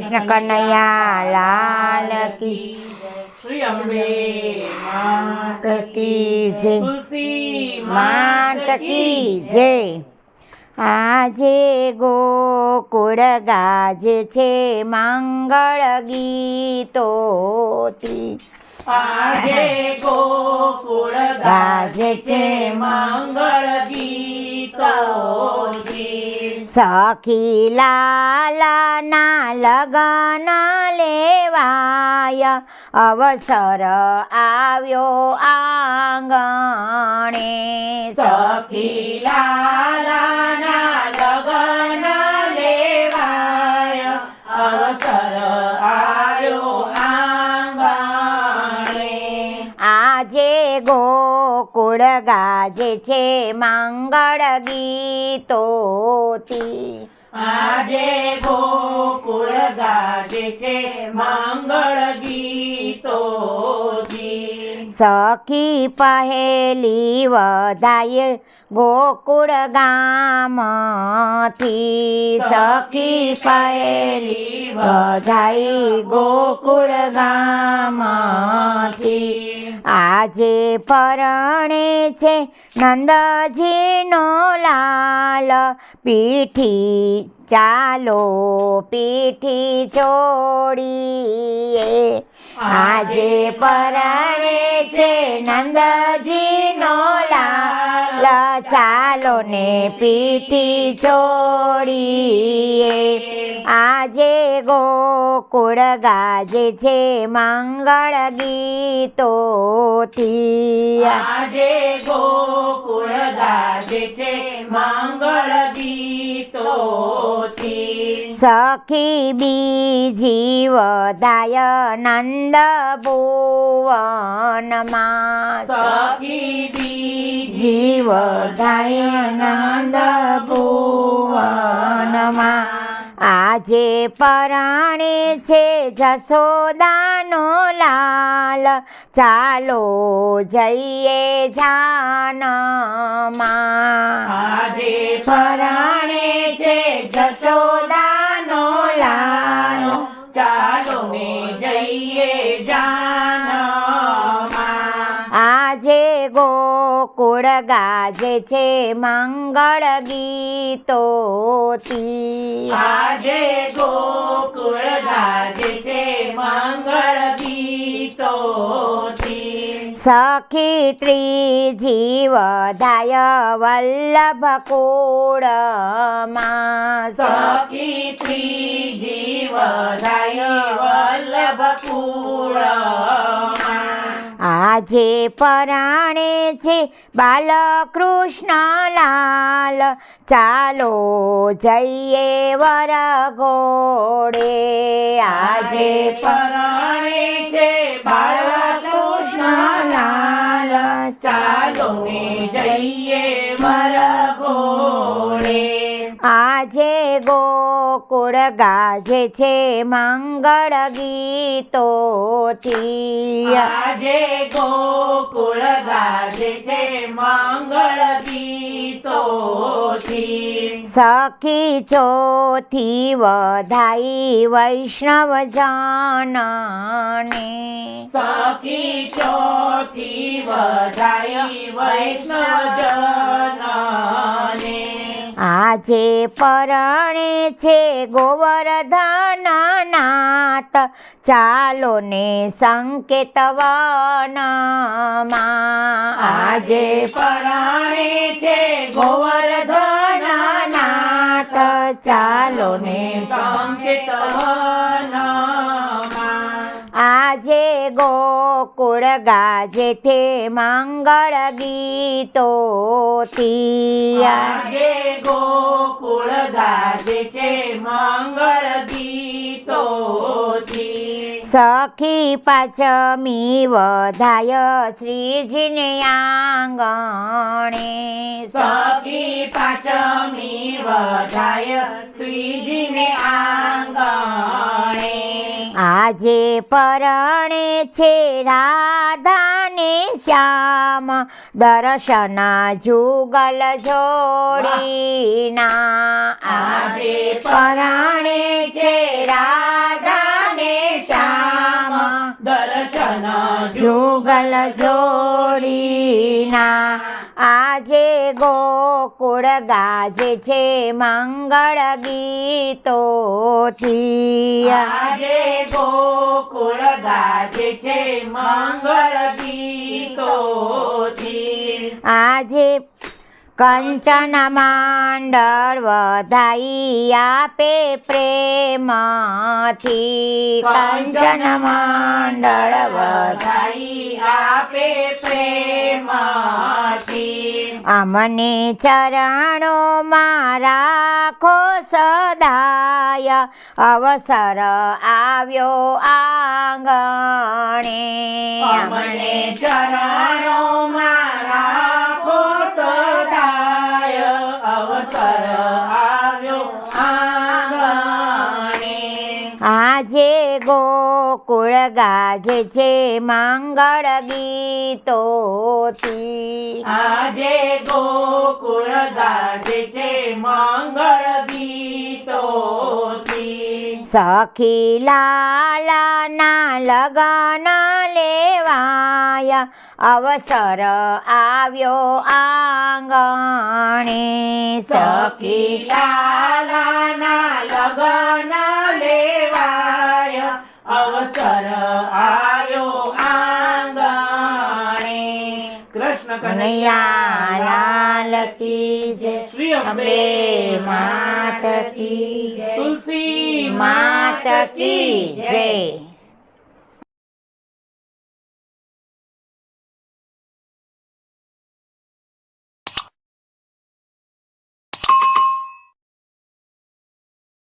કૃષ્ણ કનૈયા લાલ કી શ્રી અંબે માત કી જય. તુલસી માત કી જય. આજે ગોકુળ ગાજે છે મંગળ ગીતોથી. આજે ગોકુળ ગાજે છે મંગળ ગીતોથી. સખી લાલાના લગન લેવાય અવસર આવ્યો આંગણે. સખી લાલાના લગન લેવાય અવસર આવ્યો આંગણે. આજે ગોકુળ ગાજે છે મંગળ ગીતોથી. આજે ગોકુળ ગાજે છે મંગળ ગીતોથી. સખી પહેલી વધાય ગોકુળ ગામથી. સખી પહેલી વધાય ગોકુળ ગામથી. આજે પરણે છે નંદજીનો લાલ પીઠી ચાલો પીઠી છોડીએ. આજે પરણે છે નંદજીનો લાલ ચાલો ને પીઠી છોડીએ. આજે ગોકુળ ગાજે છે મંગળ ગીતોથી. આજે ગોકુળ ગાજે છે મંગળ ગીતોથી. સખી બીજી વધાય નંદ ભુવનમાં. સખી બીજી જીવ વધાય નંદ ભુવનમાં. આજે પરાણે છે જશોદાનો લાલ ચાલો જઈએ જાનમાં. આજે પરાણે છે જશોદાનો લાલ ચાલો ને જઈએ જાનમાં. આજે ગોકુળ ગાજે છે મંગળ ગીતોથી. આજે ગોકુળ ગાજે છે મંગળ ગીતોથી. સખી ત્રીજી વધાય વલ્લભ કુળમાં. સખી ત્રીજી વધાય વલ્લભ કુળમાં. આજે પરાણે છે બાલકૃષ્ણ લાલ ચાલો જઈએ વરઘોડે. આજે પરાણે છે બાલકૃષ્ણ લાલ ચાલો ને જઈએ વરઘોડે. આજે ગોકુળ ગાજે છે મંગળ ગીતોથી. આજે ગોકુળ ગાજે છે મંગળ ગીતોથી. સખી ચોથી વધાઈ વૈષ્ણવ જનને. સખી ચોથી વધાય વૈષ્ણવ જનને. આજે પરણે છે ગોવર્ધન નાથ ચાલો ને સંકેત વનમાં. આજે પરાણે છે ગોવર્ધન નાથ ચાલો ને સંકેત વનમાં. આજે ગોકુળ ગાજે છે મંગળ ગીતોથી. આજે ગોકુળ ગાજે છે મંગળ ગીતોથી. સખી પાંચમી વધાય શ્રીજીને આંગણે. સખી પાંચમી વધાય શ્રીજીને આંગણે. આજે પરણે છે રાધા ને શ્યામ દર્શન જુગલ જોડીના આજે પરાણે છે રાધા ને શ્યામ દર્શન જુગલ જોડીના આજે ગોકુળ ગાજે છે મંગળ ગીતોથી આજે ગોકુળ ગાજે છે મંગળ ગીતોથી આજે કંચન માંડળ વધાઈ આપે પ્રેમથી કંચન માંડળ વધાઈ વધાઈ આપે પ્રેમથી અમને ચરણોમાં રાખો સદાય અવસર આવ્યો આંગણે અમને ચરણોમાં રાખો સદાય અવસર આવ્યો આંગણે આજે ગોકુળ ગાજે છે મંગળ ગીતોથી આજે ગોકુળ ગાજે છે મંગળ ગીતોથી સખી લાલાના લગન લેવાય અવસર આવ્યો આંગણે સખી લાલાના લગન લેવાય અવસર આવ્યો આંગણે કૃષ્ણ કનૈયા લાલ કી જય શ્રી અંબે માત કી જય તુલસી માત કી જય